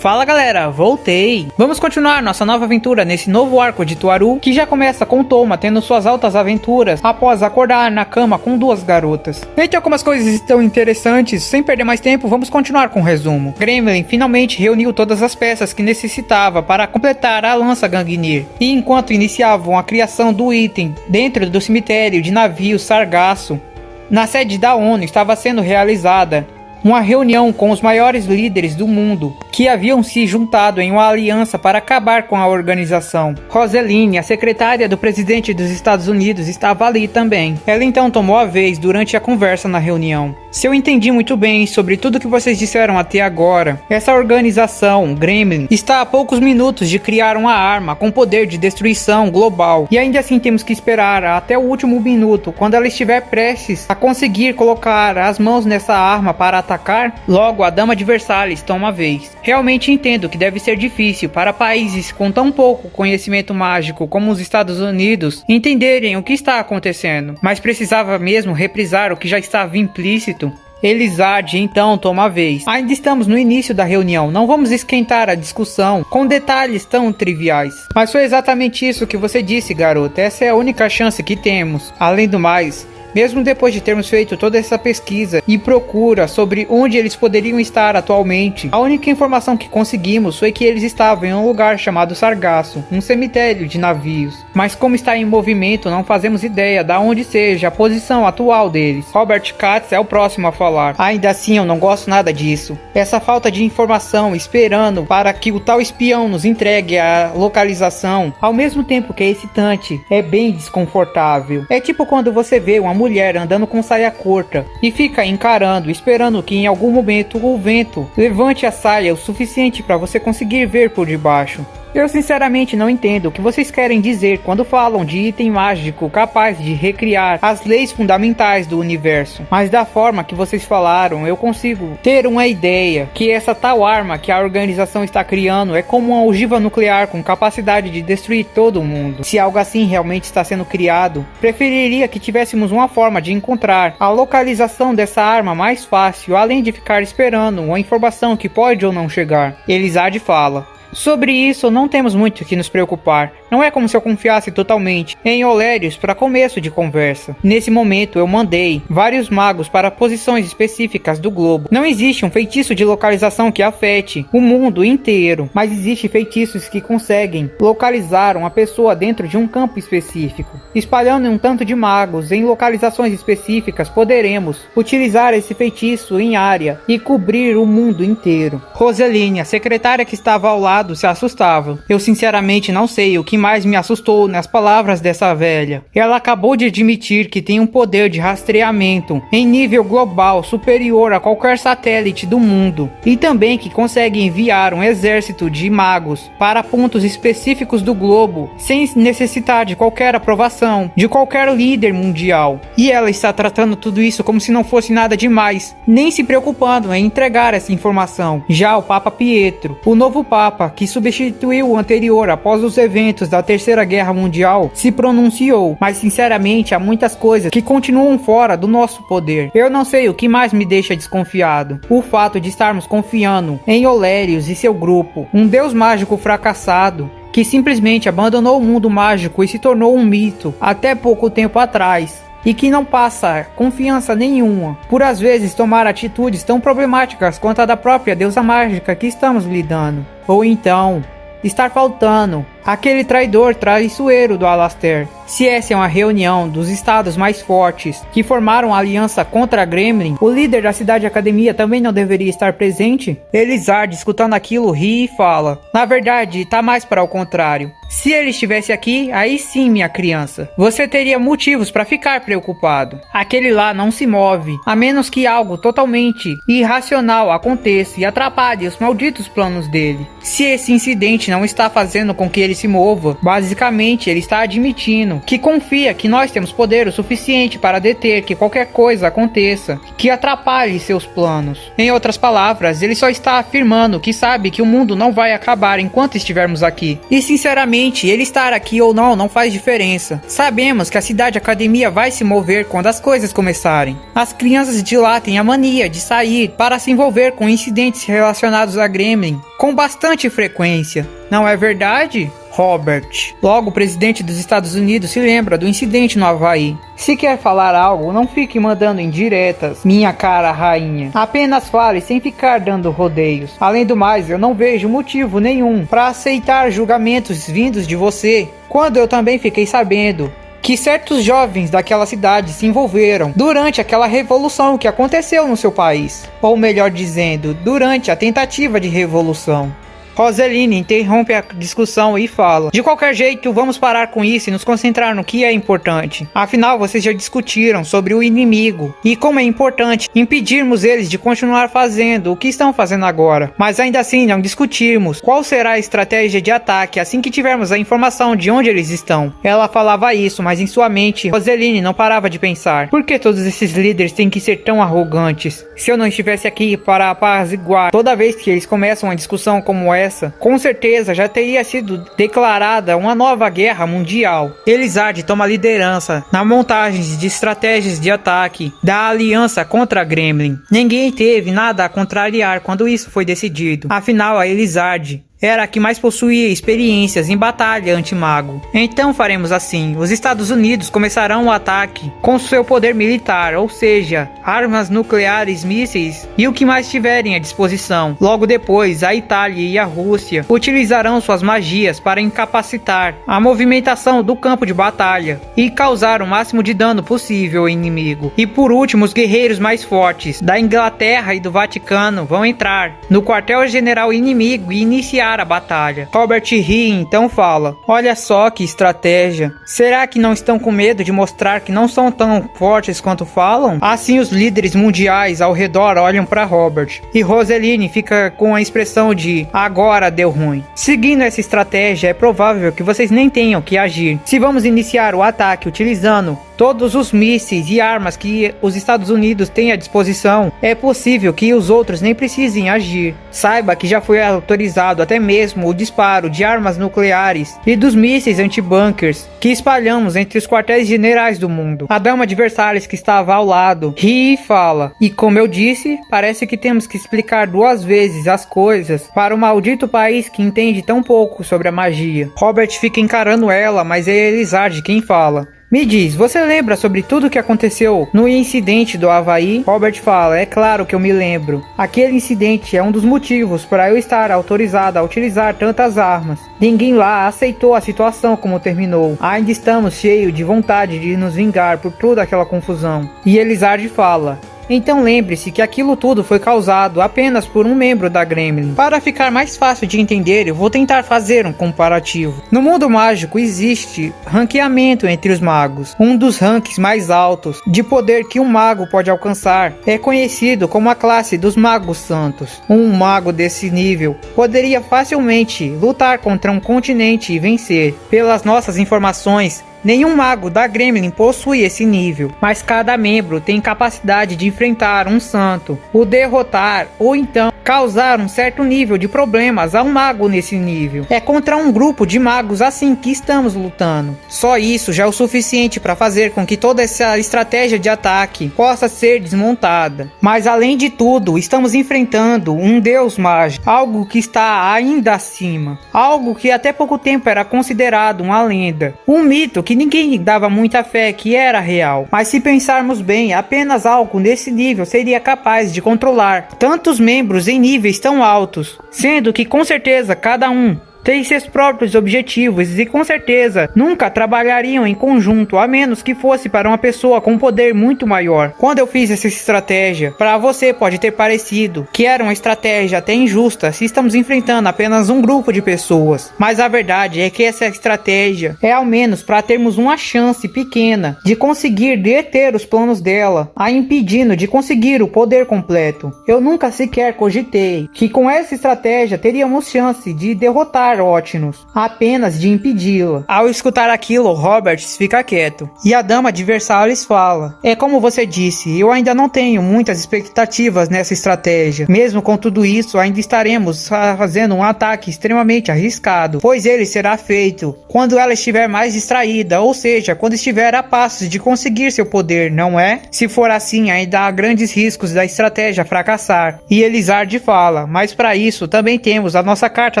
Fala galera, voltei! Vamos continuar nossa nova aventura nesse novo arco de Tuaru, que já começa com Toma tendo suas altas aventuras após acordar na cama com duas garotas. Entre algumas coisas estão interessantes, sem perder mais tempo, vamos continuar com o resumo. Gremlin finalmente reuniu todas as peças que necessitava para completar a lança Gungnir, e enquanto iniciavam a criação do item dentro do cemitério de navios Sargasso, na sede da ONU estava sendo realizada uma reunião com os maiores líderes do mundo, que haviam se juntado em uma aliança para acabar com a organização. Roseline, a secretária do presidente dos Estados Unidos, estava ali também. Ela então tomou a vez durante a conversa na reunião. Se eu entendi muito bem sobre tudo que vocês disseram até agora, essa organização, Gremlin, está a poucos minutos de criar uma arma com poder de destruição global. E ainda assim temos que esperar até o último minuto, quando ela estiver prestes a conseguir colocar as mãos nessa arma para atacar. Logo, a Dama de Versalhes toma a vez. Realmente entendo que deve ser difícil para países com tão pouco conhecimento mágico como os Estados Unidos entenderem o que está acontecendo, mas precisava mesmo reprisar o que já estava implícito. Elizard então toma a vez. Ainda estamos no início da reunião, não vamos esquentar a discussão com detalhes tão triviais. Mas foi exatamente isso que você disse, garota, essa é a única chance que temos. Além do mais, mesmo depois de termos feito toda essa pesquisa e procura sobre onde eles poderiam estar atualmente, a única informação que conseguimos foi que eles estavam em um lugar chamado Sargasso, um cemitério de navios. Mas como está em movimento, não fazemos ideia de onde seja a posição atual deles. Robert Katz é o próximo a falar. Ainda assim, eu não gosto nada disso. Essa falta de informação, esperando para que o tal espião nos entregue a localização, ao mesmo tempo que é excitante, é bem desconfortável. É tipo quando você vê uma mulher andando com saia curta e fica encarando, esperando que em algum momento o vento levante a saia o suficiente para você conseguir ver por debaixo. Eu sinceramente não entendo o que vocês querem dizer quando falam de item mágico capaz de recriar as leis fundamentais do universo. Mas da forma que vocês falaram, eu consigo ter uma ideia que essa tal arma que a organização está criando é como uma ogiva nuclear com capacidade de destruir todo mundo. Se algo assim realmente está sendo criado, preferiria que tivéssemos uma forma de encontrar a localização dessa arma mais fácil, além de ficar esperando uma informação que pode ou não chegar. Elizard fala: sobre isso, não temos muito que nos preocupar. Não é como se eu confiasse totalmente em Olérios para começo de conversa. Nesse momento, eu mandei vários magos para posições específicas do globo. Não existe um feitiço de localização que afete o mundo inteiro, mas existem feitiços que conseguem localizar uma pessoa dentro de um campo específico. Espalhando um tanto de magos em localizações específicas, poderemos utilizar esse feitiço em área e cobrir o mundo inteiro. Roseline, a secretária que estava ao lado, se assustava. Eu sinceramente não sei o que mais me assustou nas palavras dessa velha. Ela acabou de admitir que tem um poder de rastreamento em nível global superior a qualquer satélite do mundo, e também que consegue enviar um exército de magos para pontos específicos do globo sem necessitar de qualquer aprovação de qualquer líder mundial. E ela está tratando tudo isso como se não fosse nada demais, nem se preocupando em entregar essa informação. Já o Papa Pietro, o novo Papa que substituiu o anterior após os eventos da Terceira Guerra Mundial, se pronunciou, mas sinceramente há muitas coisas que continuam fora do nosso poder. Eu não sei o que mais me deixa desconfiado. O fato de estarmos confiando em Olérios e seu grupo, um deus mágico fracassado, que simplesmente abandonou o mundo mágico e se tornou um mito até pouco tempo atrás, e que não passa confiança nenhuma por às vezes tomar atitudes tão problemáticas quanto a da própria deusa mágica que estamos lidando. Ou então estar faltando aquele traidor traiçoeiro do Alastair. Se essa é uma reunião dos estados mais fortes que formaram a aliança contra a Gremlin, o líder da cidade academia também não deveria estar presente? Elizard, escutando aquilo, ri e fala: na verdade, tá mais para o contrário. Se ele estivesse aqui, aí sim, minha criança, você teria motivos para ficar preocupado. Aquele lá não se move, a menos que algo totalmente irracional aconteça e atrapalhe os malditos planos dele. Se esse incidente não está fazendo com que ele se mova, basicamente ele está admitindo que confia que nós temos poder o suficiente para deter que qualquer coisa aconteça que atrapalhe seus planos. Em outras palavras, ele só está afirmando que sabe que o mundo não vai acabar enquanto estivermos aqui. E sinceramente, Sinceramente, ele estar aqui ou não faz diferença. Sabemos que a cidade academia vai se mover quando as coisas começarem. As crianças de lá têm a mania de sair para se envolver com incidentes relacionados a Gremlin com bastante frequência. Não é verdade, Robert? Logo, o presidente dos Estados Unidos se lembra do incidente no Havaí. Se quer falar algo, não fique mandando indiretas, minha cara rainha. Apenas fale sem ficar dando rodeios. Além do mais, eu não vejo motivo nenhum para aceitar julgamentos vindos de você, quando eu também fiquei sabendo que certos jovens daquela cidade se envolveram durante aquela revolução que aconteceu no seu país. Ou melhor dizendo, durante a tentativa de revolução. Rosaline interrompe a discussão e fala: de qualquer jeito, vamos parar com isso e nos concentrar no que é importante. Afinal, vocês já discutiram sobre o inimigo e como é importante impedirmos eles de continuar fazendo o que estão fazendo agora. Mas ainda assim, não discutirmos qual será a estratégia de ataque assim que tivermos a informação de onde eles estão. Ela falava isso, mas em sua mente, Rosaline não parava de pensar: por que todos esses líderes têm que ser tão arrogantes? Se eu não estivesse aqui para apaziguar toda vez que eles começam uma discussão como essa, com certeza já teria sido declarada uma nova guerra mundial. Elizard toma liderança na montagem de estratégias de ataque da aliança contra a Gremlin. Ninguém teve nada a contrariar quando isso foi decidido. Afinal, a Elizard era a que mais possuía experiências em batalha anti-mago. Então faremos assim: os Estados Unidos começarão o ataque com seu poder militar, ou seja, armas nucleares, mísseis e o que mais tiverem à disposição. Logo depois, a Itália e a Rússia utilizarão suas magias para incapacitar a movimentação do campo de batalha e causar o máximo de dano possível ao inimigo. E por último, os guerreiros mais fortes da Inglaterra e do Vaticano vão entrar no quartel-general inimigo e iniciar a batalha. Robert ri, então fala: olha só que estratégia. Será que não estão com medo de mostrar que não são tão fortes quanto falam? Assim, os líderes mundiais ao redor olham para Robert e Rosaline fica com a expressão de agora deu ruim. Seguindo essa estratégia, é provável que vocês nem tenham que agir. Se vamos iniciar o ataque utilizando todos os mísseis e armas que os Estados Unidos têm à disposição, é possível que os outros nem precisem agir. Saiba que já foi autorizado até mesmo o disparo de armas nucleares e dos mísseis anti-bunkers que espalhamos entre os quartéis generais do mundo. A dama de Versalhes, que estava ao lado, ri e fala: e como eu disse, parece que temos que explicar 2 vezes as coisas para o maldito país que entende tão pouco sobre a magia. Robert fica encarando ela, mas é Elizard quem fala: me diz, você lembra sobre tudo o que aconteceu no incidente do Havaí? Robert fala: é claro que eu me lembro. Aquele incidente é um dos motivos para eu estar autorizado a utilizar tantas armas. Ninguém lá aceitou a situação como terminou. Ainda estamos cheios de vontade de nos vingar por toda aquela confusão. E Elizard fala: então lembre-se que aquilo tudo foi causado apenas por um membro da Gremlin. Para ficar mais fácil de entender, eu vou tentar fazer um comparativo. No mundo mágico existe ranqueamento entre os magos. Um dos ranks mais altos de poder que um mago pode alcançar é conhecido como a classe dos magos santos. Um mago desse nível poderia facilmente lutar contra um continente e vencer. Pelas nossas informações, nenhum mago da Gremlin possui esse nível, mas cada membro tem capacidade de enfrentar um santo, o derrotar ou então causar um certo nível de problemas a um mago nesse nível. É contra um grupo de magos assim que estamos lutando. Só isso já é o suficiente para fazer com que toda essa estratégia de ataque possa ser desmontada. Mas além de tudo, estamos enfrentando um deus mágico, algo que está ainda acima, algo que até pouco tempo era considerado uma lenda, um mito que ninguém dava muita fé que era real. Mas se pensarmos bem, apenas algo nesse nível seria capaz de controlar tantos membros em níveis tão altos, sendo que com certeza cada um tem seus próprios objetivos e com certeza nunca trabalhariam em conjunto, a menos que fosse para uma pessoa com um poder muito maior. Quando eu fiz essa estratégia, para você pode ter parecido que era uma estratégia até injusta se estamos enfrentando apenas um grupo de pessoas, mas a verdade é que essa estratégia é ao menos para termos uma chance pequena de conseguir deter os planos dela, a impedindo de conseguir o poder completo. Eu nunca sequer cogitei que com essa estratégia teríamos chance de derrotar matar Ótinos, apenas de impedi-la. Ao escutar aquilo, Roberts fica quieto. E a dama de Versalhes fala: é como você disse, eu ainda não tenho muitas expectativas nessa estratégia. Mesmo com tudo isso, ainda estaremos fazendo um ataque extremamente arriscado, pois ele será feito quando ela estiver mais distraída, ou seja, quando estiver a passos de conseguir seu poder, não é? Se for assim, ainda há grandes riscos da estratégia fracassar. E Elizarde fala: mas para isso também temos a nossa carta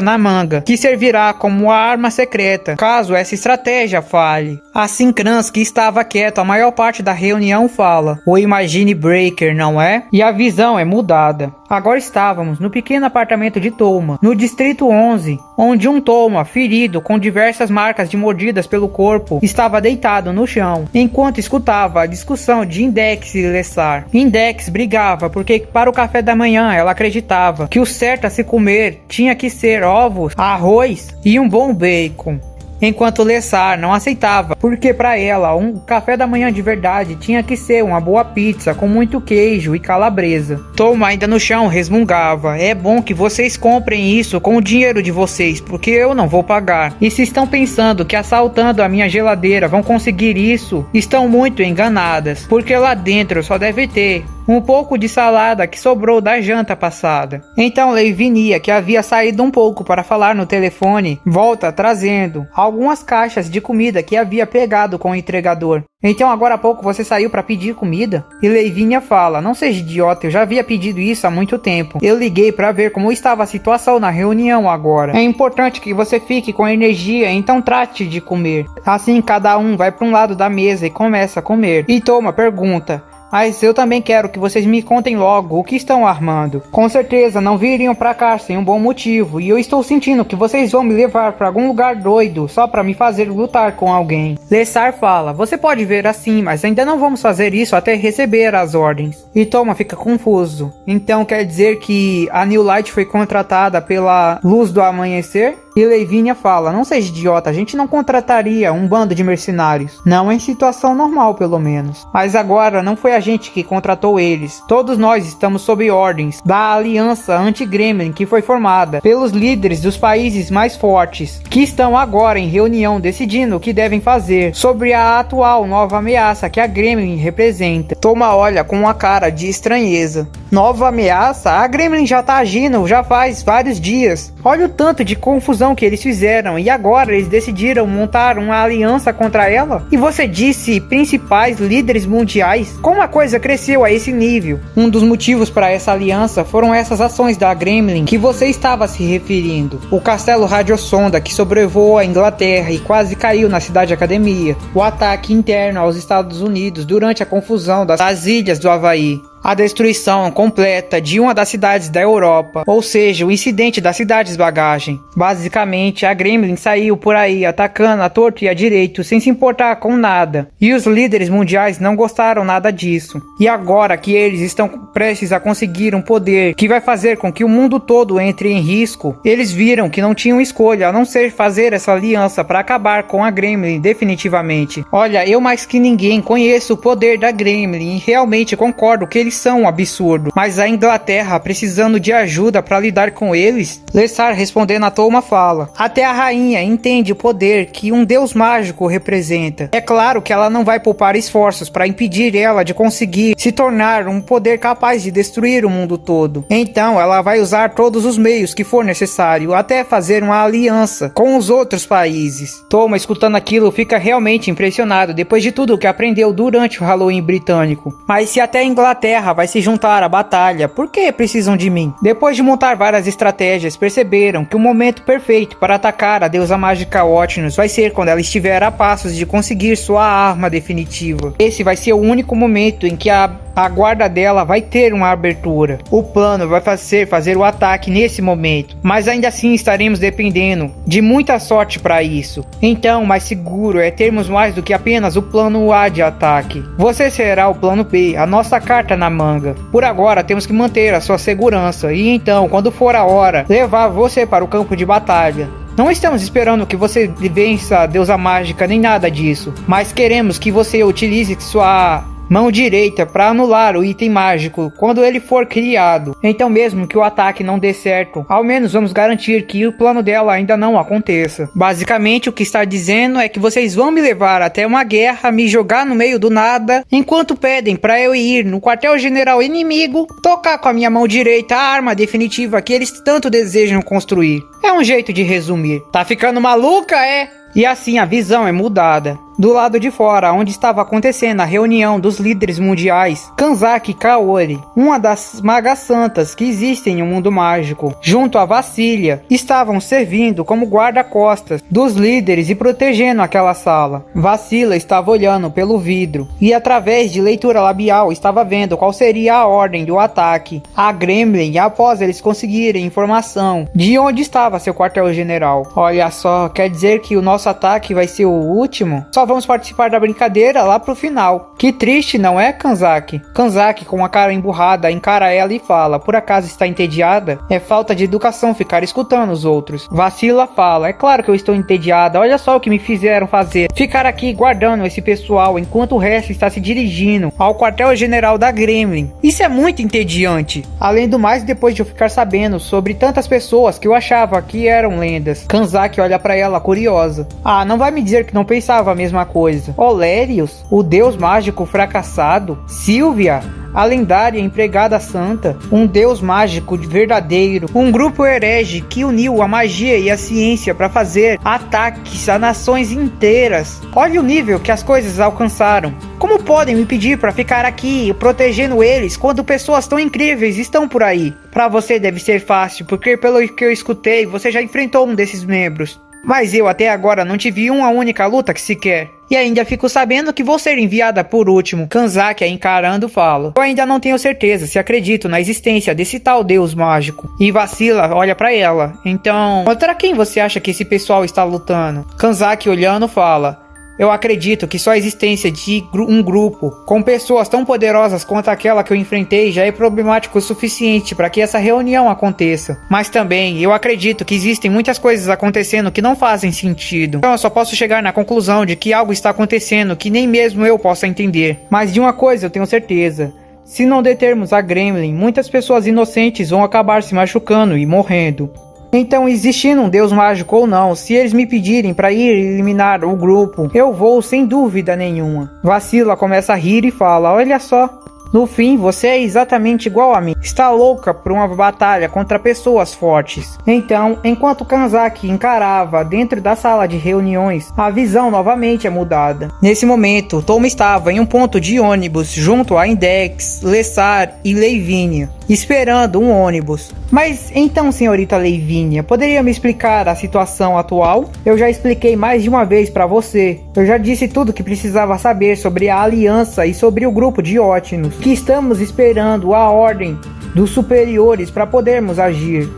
na manga, que servirá como a arma secreta, caso essa estratégia falhe. Assim Crans, que estava quieto a maior parte da reunião, fala: o Imagine Breaker, não é? E a visão é mudada. Agora estávamos no pequeno apartamento de Toma, no Distrito 11, onde um Toma, ferido com diversas marcas de mordidas pelo corpo, estava deitado no chão, enquanto escutava a discussão de Index e Lessar. Index brigava porque para o café da manhã ela acreditava que o certo a se comer tinha que ser ovos, arroz e um bom bacon. Enquanto Lessar não aceitava, porque para ela um café da manhã de verdade tinha que ser uma boa pizza com muito queijo e calabresa. Toma, ainda no chão, resmungava: é bom que vocês comprem isso com o dinheiro de vocês, porque eu não vou pagar. E se estão pensando que assaltando a minha geladeira vão conseguir isso, estão muito enganadas, porque lá dentro só deve ter um pouco de salada que sobrou da janta passada. Então Lavinia, que havia saído um pouco para falar no telefone, volta trazendo algumas caixas de comida que havia pegado com o entregador. Então agora há pouco você saiu para pedir comida? E Lavinia fala: não seja idiota, eu já havia pedido isso há muito tempo. Eu liguei para ver como estava a situação na reunião agora. É importante que você fique com energia, então trate de comer. Assim cada um vai para um lado da mesa e começa a comer. E Toma pergunta: mas eu também quero que vocês me contem logo o que estão armando. Com certeza não viriam pra cá sem um bom motivo, e eu estou sentindo que vocês vão me levar pra algum lugar doido só pra me fazer lutar com alguém. Lessar fala: você pode ver assim, mas ainda não vamos fazer isso até receber as ordens. E Toma fica confuso. Então quer dizer que a New Light foi contratada pela Luz do Amanhecer? E Lavinia fala: não seja idiota, a gente não contrataria um bando de mercenários. Não em situação normal, pelo menos. Mas agora não foi a gente que contratou eles. Todos nós estamos sob ordens da Aliança Anti-Gremlin, que foi formada pelos líderes dos países mais fortes, que estão agora em reunião decidindo o que devem fazer sobre a atual nova ameaça que a Gremlin representa. Toma olha com uma cara de estranheza. Nova ameaça? A Gremlin já tá agindo já faz vários dias. Olha o tanto de confusão que eles fizeram, e agora eles decidiram montar uma aliança contra ela? E você disse principais líderes mundiais? Como a coisa cresceu a esse nível? Um dos motivos para essa aliança foram essas ações da Gremlin que você estava se referindo. O castelo radiosonda que sobrevoou a Inglaterra e quase caiu na cidade Academia. O ataque interno aos Estados Unidos durante a confusão das ilhas do Havaí. A destruição completa de uma das cidades da Europa, ou seja, o incidente das cidades bagagem. Basicamente, a Gremlin saiu por aí atacando a torto e a direito sem se importar com nada. E os líderes mundiais não gostaram nada disso. E agora que eles estão prestes a conseguir um poder que vai fazer com que o mundo todo entre em risco, eles viram que não tinham escolha a não ser fazer essa aliança para acabar com a Gremlin definitivamente. Olha, eu mais que ninguém conheço o poder da Gremlin e realmente concordo que eles são um absurdo, mas a Inglaterra precisando de ajuda para lidar com eles? Lessar respondendo a Toma fala: até a rainha entende o poder que um deus mágico representa. É claro que ela não vai poupar esforços para impedir ela de conseguir se tornar um poder capaz de destruir o mundo todo. Então ela vai usar todos os meios que for necessário, até fazer uma aliança com os outros países. Toma, escutando aquilo, fica realmente impressionado depois de tudo que aprendeu durante o Halloween britânico. Mas se até a Inglaterra vai se juntar à batalha, por que precisam de mim? Depois de montar várias estratégias, perceberam que o momento perfeito para atacar a deusa mágica Ótinos vai ser quando ela estiver a passos de conseguir sua arma definitiva. Esse vai ser o único momento em que a guarda dela vai ter uma abertura. O plano vai fazer o ataque nesse momento, mas ainda assim estaremos dependendo de muita sorte para isso. Então, mais seguro é termos mais do que apenas o plano A de ataque. Você será o plano B, a nossa carta na manga. Por agora, temos que manter a sua segurança e então, quando for a hora, levar você para o campo de batalha. Não estamos esperando que você vença a deusa mágica nem nada disso, mas queremos que você utilize sua mão direita para anular o item mágico quando ele for criado. Então mesmo que o ataque não dê certo, ao menos vamos garantir que o plano dela ainda não aconteça. Basicamente o que está dizendo é que vocês vão me levar até uma guerra, me jogar no meio do nada, enquanto pedem para eu ir no quartel-general inimigo, tocar com a minha mão direita a arma definitiva que eles tanto desejam construir. É um jeito de resumir. Tá ficando maluca, é? E assim a visão é mudada. Do lado de fora, onde estava acontecendo a reunião dos líderes mundiais, Kanzaki e Kaori, uma das magas santas que existem no mundo mágico, junto a Vassilia, estavam servindo como guarda-costas dos líderes e protegendo aquela sala. Vassilia estava olhando pelo vidro e através de leitura labial estava vendo qual seria a ordem do ataque a Gremlin após eles conseguirem informação de onde estava seu quartel-general. Olha só, quer dizer que o nosso ataque vai ser o último? Só vamos participar da brincadeira lá pro final. Que triste, não é, Kanzaki? Kanzaki, com a cara emburrada, encara ela e fala: por acaso está entediada? É falta de educação ficar escutando os outros. Vassila fala: é claro que eu estou entediada, olha só o que me fizeram fazer. Ficar aqui guardando esse pessoal enquanto o resto está se dirigindo ao quartel-general da Gremlin. Isso é muito entediante. Além do mais, depois de eu ficar sabendo sobre tantas pessoas que eu achava que eram lendas. Kanzaki olha pra ela curiosa. Ah, não vai me dizer que não pensava a mesma coisa. Olérios, o deus mágico fracassado, Sylvia, a lendária empregada santa, um deus mágico verdadeiro, um grupo herege que uniu a magia e a ciência para fazer ataques a nações inteiras. Olha o nível que as coisas alcançaram. Como podem me pedir para ficar aqui protegendo eles quando pessoas tão incríveis estão por aí? Para você deve ser fácil, porque pelo que eu escutei, você já enfrentou um desses membros. Mas eu até agora não tive uma única luta que sequer. E ainda fico sabendo que vou ser enviada por último. Kanzaki, encarando, fala: eu ainda não tenho certeza se acredito na existência desse tal deus mágico. E Vassila olha pra ela. Então, contra quem você acha que esse pessoal está lutando? Kanzaki, olhando, fala: eu acredito que só a existência de um grupo com pessoas tão poderosas quanto aquela que eu enfrentei já é problemático o suficiente para que essa reunião aconteça. Mas também eu acredito que existem muitas coisas acontecendo que não fazem sentido. Então eu só posso chegar na conclusão de que algo está acontecendo que nem mesmo eu possa entender. Mas de uma coisa eu tenho certeza: se não determos a Gremlin, muitas pessoas inocentes vão acabar se machucando e morrendo. Então, existindo um deus mágico ou não, se eles me pedirem para ir eliminar o grupo, eu vou sem dúvida nenhuma. Vassila começa a rir e fala: olha só, no fim você é exatamente igual a mim. Está louca por uma batalha contra pessoas fortes. Então, enquanto Kanzaki encarava dentro da sala de reuniões, a visão novamente é mudada. Nesse momento, Toma estava em um ponto de ônibus junto a Index, Lessar e Leivinia, esperando um ônibus. Mas então, senhorita Leivinia, poderia me explicar a situação atual? Eu já expliquei mais de uma vez para você. Eu já disse tudo que precisava saber sobre a aliança e sobre o grupo de Ótinos, que estamos esperando a ordem dos superiores para podermos agir.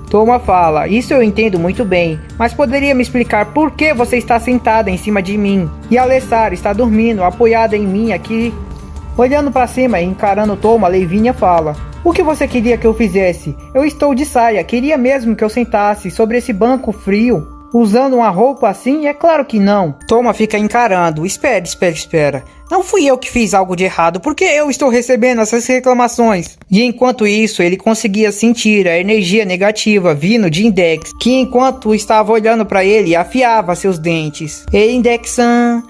Toma fala: isso eu entendo muito bem, mas poderia me explicar por que você está sentada em cima de mim e a Lessar está dormindo apoiada em mim aqui? Olhando para cima e encarando Toma, Leivinia fala: o que você queria que eu fizesse? Eu estou de saia, queria mesmo que eu sentasse sobre esse banco frio, usando uma roupa assim? É claro que não. Toma fica encarando: espera. Não fui eu que fiz algo de errado, por que eu estou recebendo essas reclamações? E enquanto isso, ele conseguia sentir a energia negativa vindo de Index, que enquanto estava olhando para ele, afiava seus dentes. Ei, Indexan,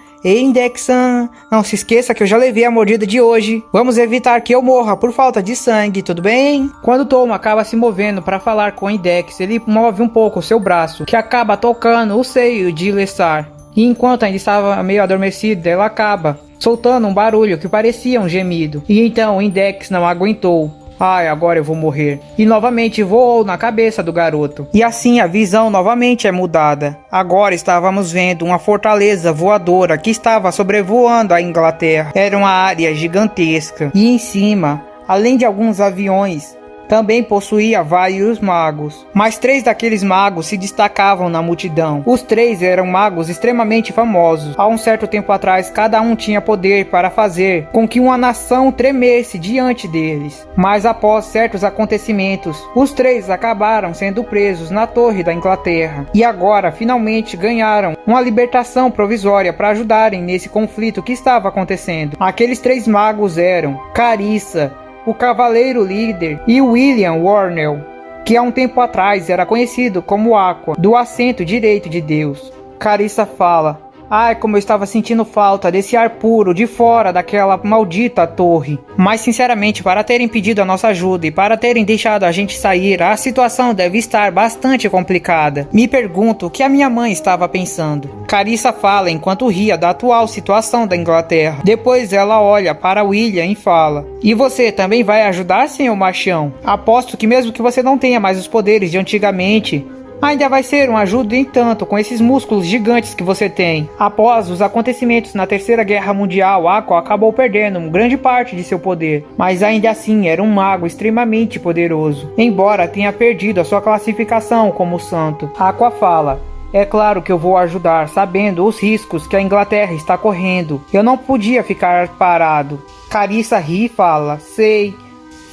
não se esqueça que eu já levei a mordida de hoje. Vamos evitar que eu morra por falta de sangue, tudo bem? Quando Toma acaba se movendo para falar com Index, ele move um pouco o seu braço, que acaba tocando o seio de Lessar. E enquanto ainda estava meio adormecida, ela acaba soltando um barulho que parecia um gemido. E então Index não aguentou. Ai, agora eu vou morrer. E novamente voou na cabeça do garoto. E assim a visão novamente é mudada. Agora estávamos vendo uma fortaleza voadora que estava sobrevoando a Inglaterra. Era uma área gigantesca. E em cima, além de alguns aviões, também possuía vários magos, mas 3 daqueles magos se destacavam na multidão. Os 3 eram magos extremamente famosos. Há um certo tempo atrás, cada um tinha poder para fazer com que uma nação tremesse diante deles. Mas após certos acontecimentos, os 3 acabaram sendo presos na Torre da Inglaterra e agora finalmente ganharam uma libertação provisória para ajudarem nesse conflito que estava acontecendo. Aqueles 3 magos eram Carissa, o Cavaleiro Líder, e William Warnell, que há um tempo atrás era conhecido como Aqua, do assento direito de Deus. Carissa fala: ai, como eu estava sentindo falta desse ar puro de fora daquela maldita torre. Mas sinceramente, para terem pedido a nossa ajuda e para terem deixado a gente sair, a situação deve estar bastante complicada. Me pergunto o que a minha mãe estava pensando. Carissa fala enquanto ria da atual situação da Inglaterra. Depois ela olha para William e fala: e você também vai ajudar, senhor machão? Aposto que mesmo que você não tenha mais os poderes de antigamente, ainda vai ser um ajuda em tanto com esses músculos gigantes que você tem. Após os acontecimentos na Terceira Guerra Mundial, Aqua acabou perdendo grande parte de seu poder, mas ainda assim era um mago extremamente poderoso, embora tenha perdido a sua classificação como santo. Aqua fala: é claro que eu vou ajudar, sabendo os riscos que a Inglaterra está correndo. Eu não podia ficar parado. Carissa ri e fala: sei.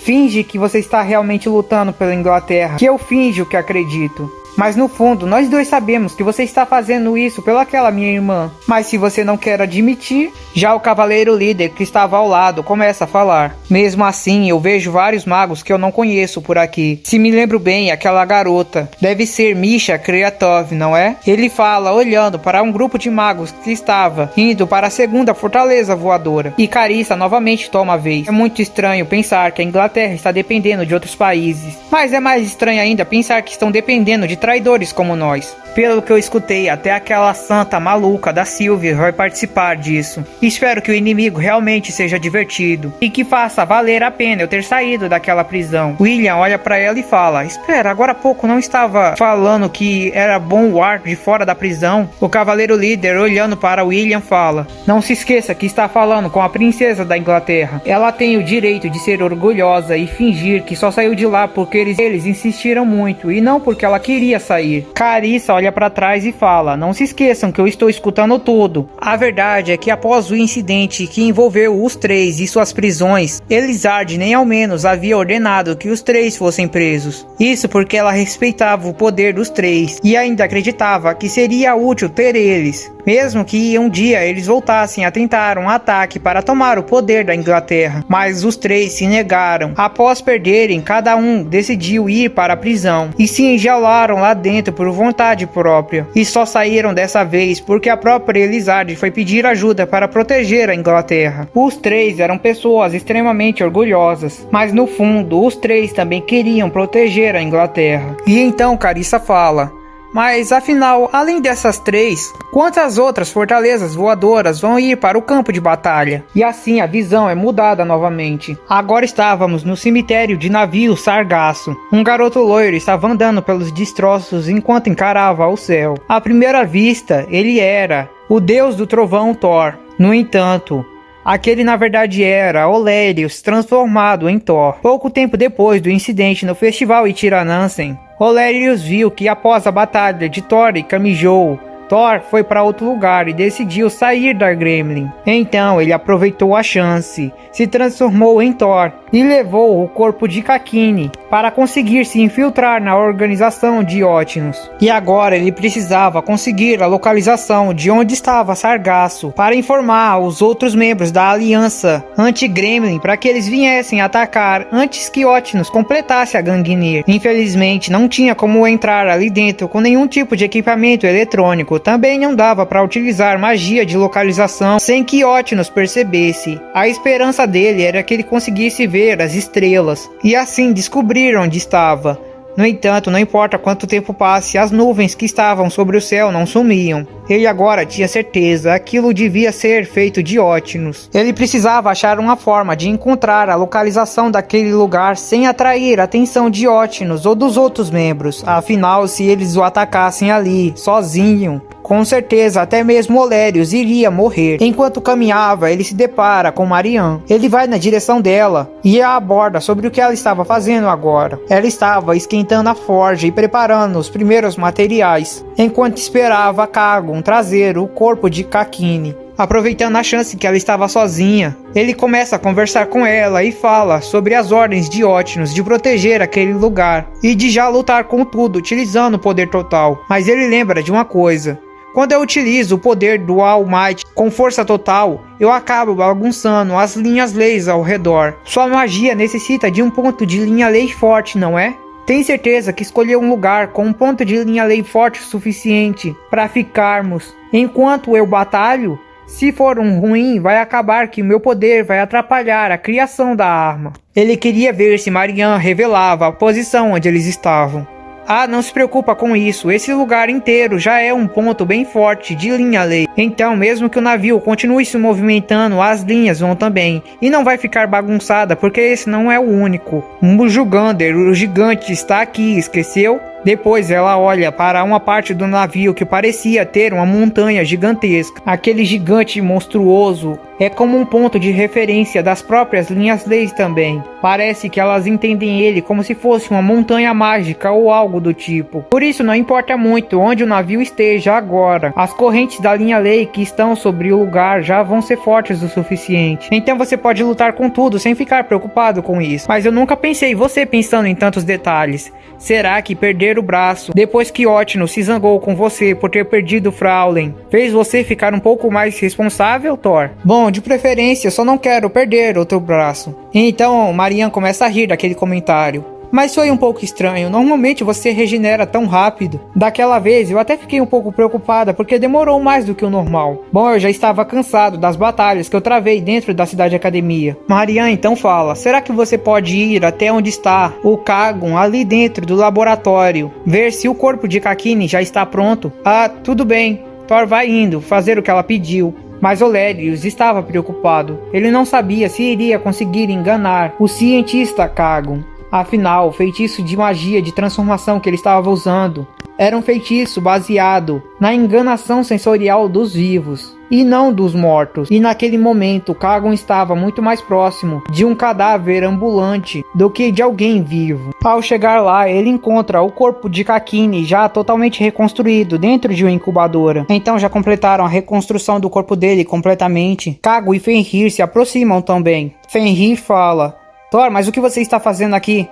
Finge que você está realmente lutando pela Inglaterra, que eu finjo que acredito. Mas no fundo, nós dois sabemos que você está fazendo isso pelaquela minha irmã. Mas se você não quer admitir, já o Cavaleiro Líder que estava ao lado começa a falar: mesmo assim, eu vejo vários magos que eu não conheço por aqui. Se me lembro bem, aquela garota deve ser Misha Kreatov, não é? Ele fala olhando para um grupo de magos que estava indo para a segunda fortaleza voadora. E Carissa novamente toma a vez. É muito estranho pensar que a Inglaterra está dependendo de outros países. Mas é mais estranho ainda pensar que estão dependendo de traidores como nós. Pelo que eu escutei, até aquela santa maluca da Sylvia vai participar disso. Espero que o inimigo realmente seja divertido e que faça valer a pena eu ter saído daquela prisão. William olha pra ela e fala: espera, agora há pouco não estava falando que era bom o ar de fora da prisão? O Cavaleiro Líder, olhando para William, fala: não se esqueça que está falando com a princesa da Inglaterra. Ela tem o direito de ser orgulhosa e fingir que só saiu de lá porque eles insistiram muito e não porque ela queria sair. Carissa olha para trás e fala: não se esqueçam que eu estou escutando tudo. A verdade é que após o incidente que envolveu os 3 e suas prisões, Elisard nem ao menos havia ordenado que os 3 fossem presos. Isso porque ela respeitava o poder dos 3 e ainda acreditava que seria útil ter eles, mesmo que um dia eles voltassem a tentar um ataque para tomar o poder da Inglaterra. Mas os 3 se negaram. Após perderem, cada um decidiu ir para a prisão e se enjaularam lá dentro por vontade própria. E só saíram dessa vez porque a própria Elisard foi pedir ajuda para proteger a Inglaterra. Os 3 eram pessoas extremamente orgulhosas, mas no fundo os 3 também queriam proteger a Inglaterra. E então Carissa fala: mas afinal, além dessas 3, quantas outras fortalezas voadoras vão ir para o campo de batalha? E assim a visão é mudada novamente. Agora estávamos no cemitério de navio Sargasso. Um garoto loiro estava andando pelos destroços enquanto encarava o céu. À primeira vista, ele era o deus do trovão Thor. No entanto, aquele na verdade era Olérios transformado em Thor. Pouco tempo depois do incidente no festival Itiranansen, Olérios viu que após a batalha de Thor e Kamijou, Thor foi para outro lugar e decidiu sair da Gremlin. Então ele aproveitou a chance, se transformou em Thor e levou o corpo de Kakini para conseguir se infiltrar na organização de Ótinos. E agora ele precisava conseguir a localização de onde estava Sargasso para informar os outros membros da aliança anti-Gremlin para que eles viessem atacar antes que Ótinos completasse a Gungnir. Infelizmente não tinha como entrar ali dentro com nenhum tipo de equipamento eletrônico. Também não dava para utilizar magia de localização sem que Ótinos percebesse. A esperança dele era que ele conseguisse ver as estrelas e assim descobrir onde estava. No entanto, não importa quanto tempo passe, as nuvens que estavam sobre o céu não sumiam. Ele agora tinha certeza, aquilo devia ser feito de Ótinos. Ele precisava achar uma forma de encontrar a localização daquele lugar sem atrair a atenção de Ótinos ou dos outros membros. Afinal, se eles o atacassem ali, sozinho, Com certeza, até mesmo Olérios iria morrer. Enquanto caminhava, ele se depara com Marian. Ele vai na direção dela e a aborda sobre o que ela estava fazendo agora. Ela estava esquentando a forja e preparando os primeiros materiais, enquanto esperava Kagon trazer o corpo de Kakini. Aproveitando a chance que ela estava sozinha, ele começa a conversar com ela e fala sobre as ordens de Otnus de proteger aquele lugar e de já lutar com tudo utilizando o poder total. Mas ele lembra de uma coisa: quando eu utilizo o poder do All Might com força total, eu acabo bagunçando as linhas leis ao redor. Sua magia necessita de um ponto de linha lei forte, não é? Tem certeza que escolheu um lugar com um ponto de linha lei forte o suficiente para ficarmos enquanto eu batalho? Se for um ruim, vai acabar que o meu poder vai atrapalhar a criação da arma. Ele queria ver se Marian revelava a posição onde eles estavam. Ah, não se preocupa com isso, esse lugar inteiro já é um ponto bem forte de linha lei. Então, mesmo que o navio continue se movimentando, as linhas vão também. E não vai ficar bagunçada, porque esse não é o único. Mujugander, o gigante, está aqui, esqueceu? Depois ela olha para uma parte do navio que parecia ter uma montanha gigantesca. Aquele gigante monstruoso é como um ponto de referência das próprias linhas leis também. Parece que elas entendem ele como se fosse uma montanha mágica ou algo do tipo. Por isso não importa muito onde o navio esteja agora. As correntes da linha lei que estão sobre o lugar já vão ser fortes o suficiente. Então você pode lutar com tudo sem ficar preocupado com isso. Mas eu nunca pensei você pensando em tantos detalhes. Será que perder o braço, depois que Otnus se zangou com você por ter perdido Fraulein, fez você ficar um pouco mais responsável, Thor? Bom, de preferência, só não quero perder outro braço. Então, Marian começa a rir daquele comentário. Mas foi um pouco estranho, normalmente você regenera tão rápido. Daquela vez eu até fiquei um pouco preocupada porque demorou mais do que o normal. Bom, eu já estava cansado das batalhas que eu travei dentro da cidade academia. Marian então fala: será que você pode ir até onde está o Kagon ali dentro do laboratório, ver se o corpo de Kakini já está pronto? Ah, tudo bem. Thor vai indo fazer o que ela pediu. Mas Olérios estava preocupado. Ele não sabia se iria conseguir enganar o cientista Kagon. Afinal, o feitiço de magia de transformação que ele estava usando era um feitiço baseado na enganação sensorial dos vivos e não dos mortos. E naquele momento, Kagon estava muito mais próximo de um cadáver ambulante do que de alguém vivo. Ao chegar lá, ele encontra o corpo de Kakini já totalmente reconstruído dentro de uma incubadora. Então já completaram a reconstrução do corpo dele completamente. Kagon e Fenrir se aproximam também. Fenrir fala: Thor, mas o que você está fazendo aqui?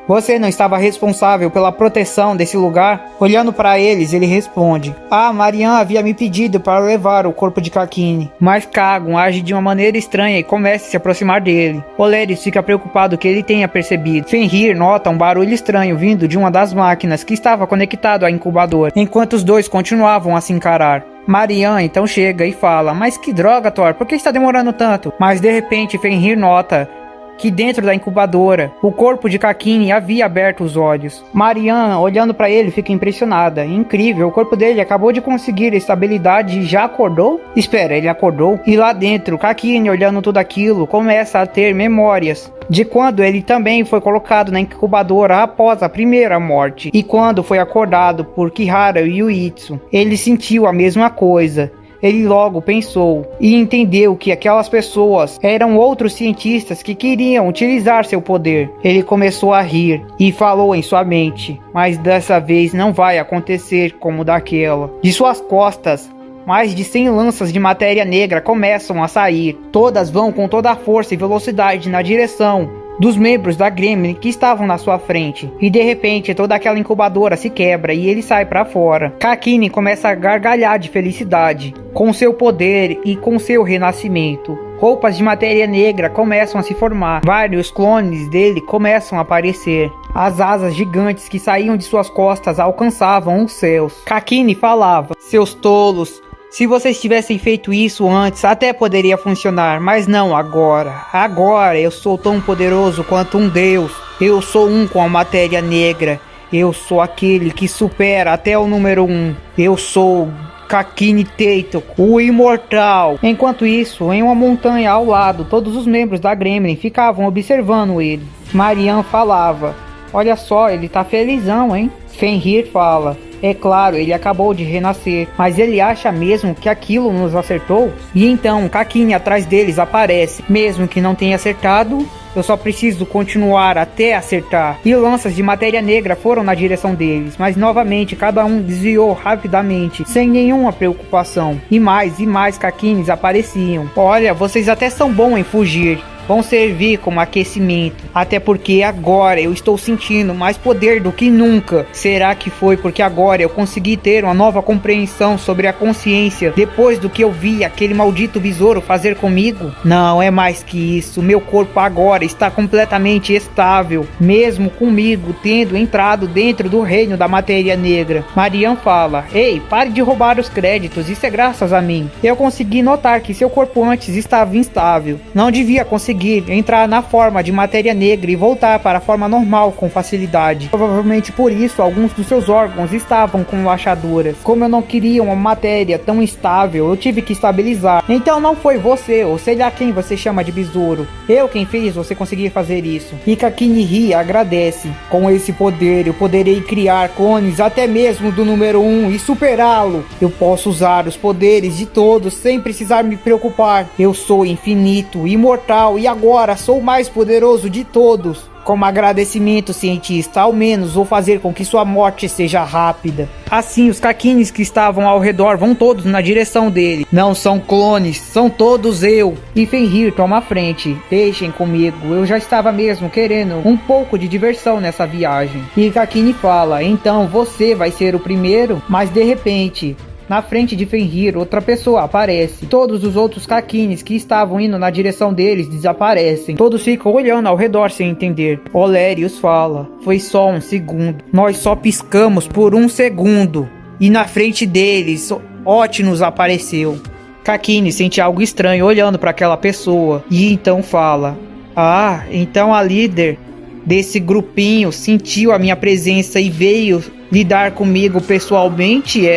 Você não estava responsável pela proteção desse lugar? Olhando para eles, ele responde: Ah, Marian havia me pedido para levar o corpo de Kakini. Mas Kagon age de uma maneira estranha e começa a se aproximar dele. Olérios fica preocupado que ele tenha percebido. Fenrir nota um barulho estranho vindo de uma das máquinas que estava conectado à incubadora, enquanto os dois continuavam a se encarar. Marian então chega e fala: Mas que droga, Thor, por que está demorando tanto? Mas de repente Fenrir nota que dentro da incubadora, o corpo de Kakini havia aberto os olhos. Marian, olhando para ele, fica impressionada. Incrível, o corpo dele acabou de conseguir estabilidade e já acordou? Espera, ele acordou? E lá dentro, Kakini, olhando tudo aquilo, começa a ter memórias de quando ele também foi colocado na incubadora após a primeira morte. E quando foi acordado por Kihara e Yuitsu, ele sentiu a mesma coisa. Ele logo pensou e entendeu que aquelas pessoas eram outros cientistas que queriam utilizar seu poder. Ele começou a rir e falou em sua mente: mas dessa vez não vai acontecer como daquela. De suas costas, mais de 100 lanças de matéria negra começam a sair. Todas vão com toda a força e velocidade na direção dos membros da Gremlin que estavam na sua frente. E de repente toda aquela incubadora se quebra e ele sai para fora. Kakini começa a gargalhar de felicidade com seu poder e com seu renascimento. Roupas de matéria negra começam a se formar. Vários clones dele começam a aparecer. As asas gigantes que saíam de suas costas alcançavam os céus. Kakini falava: seus tolos, se vocês tivessem feito isso antes, até poderia funcionar, mas não agora. Agora eu sou tão poderoso quanto um deus. Eu sou um com a matéria negra. Eu sou aquele que supera até o número 1. Eu sou Kakini Taito, o imortal. Enquanto isso, em uma montanha ao lado, todos os membros da Gremlin ficavam observando ele. Marian falava: olha só, ele tá felizão, hein? Fenrir fala: É claro, ele acabou de renascer, mas ele acha mesmo que aquilo nos acertou? E então, Kakini atrás deles aparece, mesmo que não tenha acertado. Eu só preciso continuar até acertar. E lanças de matéria negra foram na direção deles, mas novamente cada um desviou rapidamente, sem nenhuma preocupação. E mais Kakines apareciam. Olha, vocês até são bons em fugir. Vão servir como aquecimento, até porque agora eu estou sentindo mais poder do que nunca. Será que foi porque agora eu consegui ter uma nova compreensão sobre a consciência depois do que eu vi aquele maldito besouro fazer comigo? Não, é mais que isso. Meu corpo agora está completamente estável, mesmo comigo tendo entrado dentro do reino da matéria negra. Marian fala: ei, pare de roubar os créditos, isso é graças a mim. Eu consegui notar que seu corpo antes estava instável. Não devia conseguir entrar na forma de matéria negra e voltar para a forma normal com facilidade. Provavelmente por isso alguns dos seus órgãos estavam com lachaduras. Como eu não queria uma matéria tão instável, eu tive que estabilizar. Então não foi você, ou sei lá quem você chama de besouro. Eu quem fez você conseguir fazer isso. E Kakini ri agradece. Com esse poder eu poderei criar clones até mesmo do número 1 e superá-lo. Eu posso usar os poderes de todos sem precisar me preocupar. Eu sou infinito, imortal e agora sou o mais poderoso de todos. Como agradecimento, cientista, ao menos vou fazer com que sua morte seja rápida. Assim, os Kakines que estavam ao redor vão todos na direção dele. Não são clones, são todos eu. E Fenrir toma a frente. Deixem comigo, eu já estava mesmo querendo um pouco de diversão nessa viagem. E Kakini fala: então você vai ser o primeiro? Mas de repente, na frente de Fenrir, outra pessoa aparece. Todos os outros Kakines que estavam indo na direção deles desaparecem. Todos ficam olhando ao redor sem entender. Olérios fala: foi só um segundo. Nós só piscamos por um segundo. E na frente deles, Otnus apareceu. Kakini sente algo estranho olhando para aquela pessoa. E então fala: ah, então a líder desse grupinho sentiu a minha presença e veio lidar comigo pessoalmente,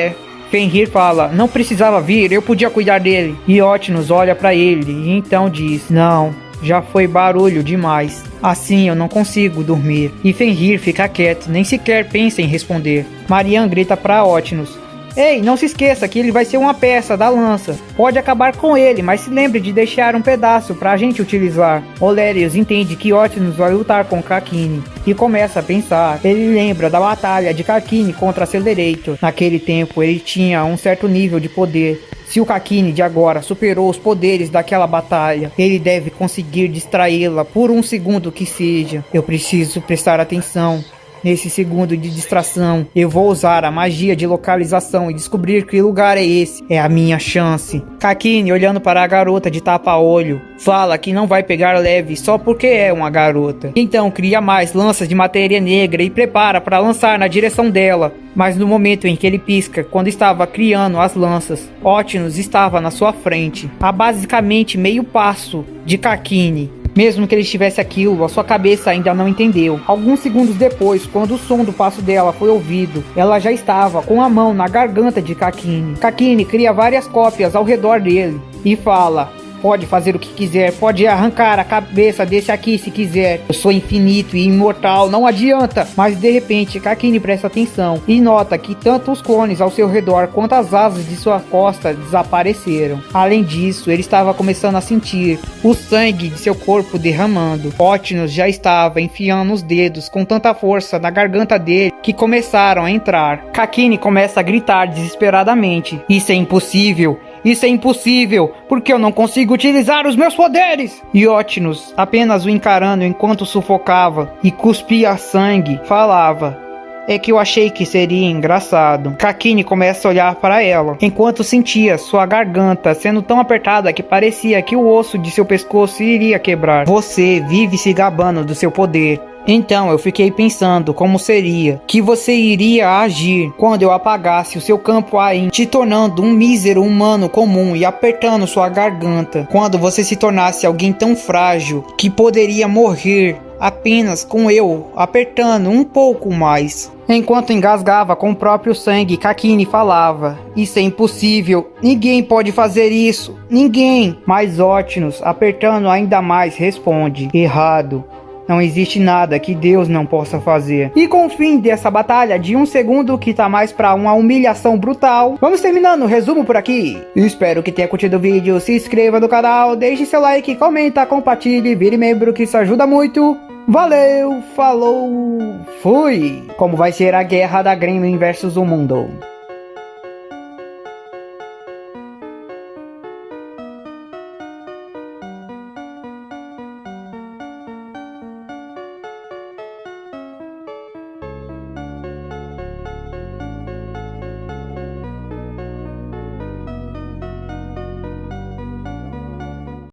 Fenrir fala: não precisava vir, eu podia cuidar dele. E Otnus olha pra ele e então diz: não, já foi barulho demais. Assim eu não consigo dormir. E Fenrir fica quieto, nem sequer pensa em responder. Marian grita pra Otnus: ei, não se esqueça que ele vai ser uma peça da lança. Pode acabar com ele, mas se lembre de deixar um pedaço pra gente utilizar. Olérios entende que Otnus vai lutar com Kakini e começa a pensar. Ele lembra da batalha de Kakini contra Accelerator. Naquele tempo ele tinha um certo nível de poder. Se o Kakini de agora superou os poderes daquela batalha, ele deve conseguir distraí-la por um segundo que seja. Eu preciso prestar atenção. Nesse segundo de distração, eu vou usar a magia de localização e descobrir que lugar é esse. É a minha chance. Kakini, olhando para a garota de tapa-olho, fala que não vai pegar leve só porque é uma garota. Então cria mais lanças de matéria negra e prepara para lançar na direção dela. Mas no momento em que ele pisca, quando estava criando as lanças, Otnus estava na sua frente, a basicamente meio passo de Kakini. Mesmo que ele estivesse aquilo, a sua cabeça ainda não entendeu. Alguns segundos depois, quando o som do passo dela foi ouvido, ela já estava com a mão na garganta de Kakini. Kakini cria várias cópias ao redor dele e fala: pode fazer o que quiser, pode arrancar a cabeça desse aqui se quiser. Eu sou infinito e imortal, não adianta. Mas de repente, Kakini presta atenção e nota que tanto os clones ao seu redor quanto as asas de sua costa desapareceram. Além disso, ele estava começando a sentir o sangue de seu corpo derramando. Otnus já estava enfiando os dedos com tanta força na garganta dele que começaram a entrar. Kakini começa a gritar desesperadamente: isso é impossível! Isso é impossível, porque eu não consigo utilizar os meus poderes! E Otnus, apenas o encarando enquanto sufocava e cuspia sangue, falava: é que eu achei que seria engraçado. Kakini começa a olhar para ela, enquanto sentia sua garganta sendo tão apertada que parecia que o osso de seu pescoço iria quebrar. Você vive se gabando do seu poder. Então eu fiquei pensando como seria que você iria agir quando eu apagasse o seu campo AIM, te tornando um mísero humano comum e apertando sua garganta. Quando você se tornasse alguém tão frágil que poderia morrer apenas com eu apertando um pouco mais. Enquanto engasgava com o próprio sangue, Kakini falava: isso é impossível, ninguém pode fazer isso, ninguém. Mas Otnus, apertando ainda mais, responde: errado. Não existe nada que Deus não possa fazer. E com o fim dessa batalha de 1 segundo, que tá mais pra uma humilhação brutal, vamos terminando o resumo por aqui. Espero que tenha curtido o vídeo, se inscreva no canal, deixe seu like, comenta, compartilhe, vire membro que isso ajuda muito. Valeu, falou, fui! Como vai ser a guerra da Gremlin versus o mundo?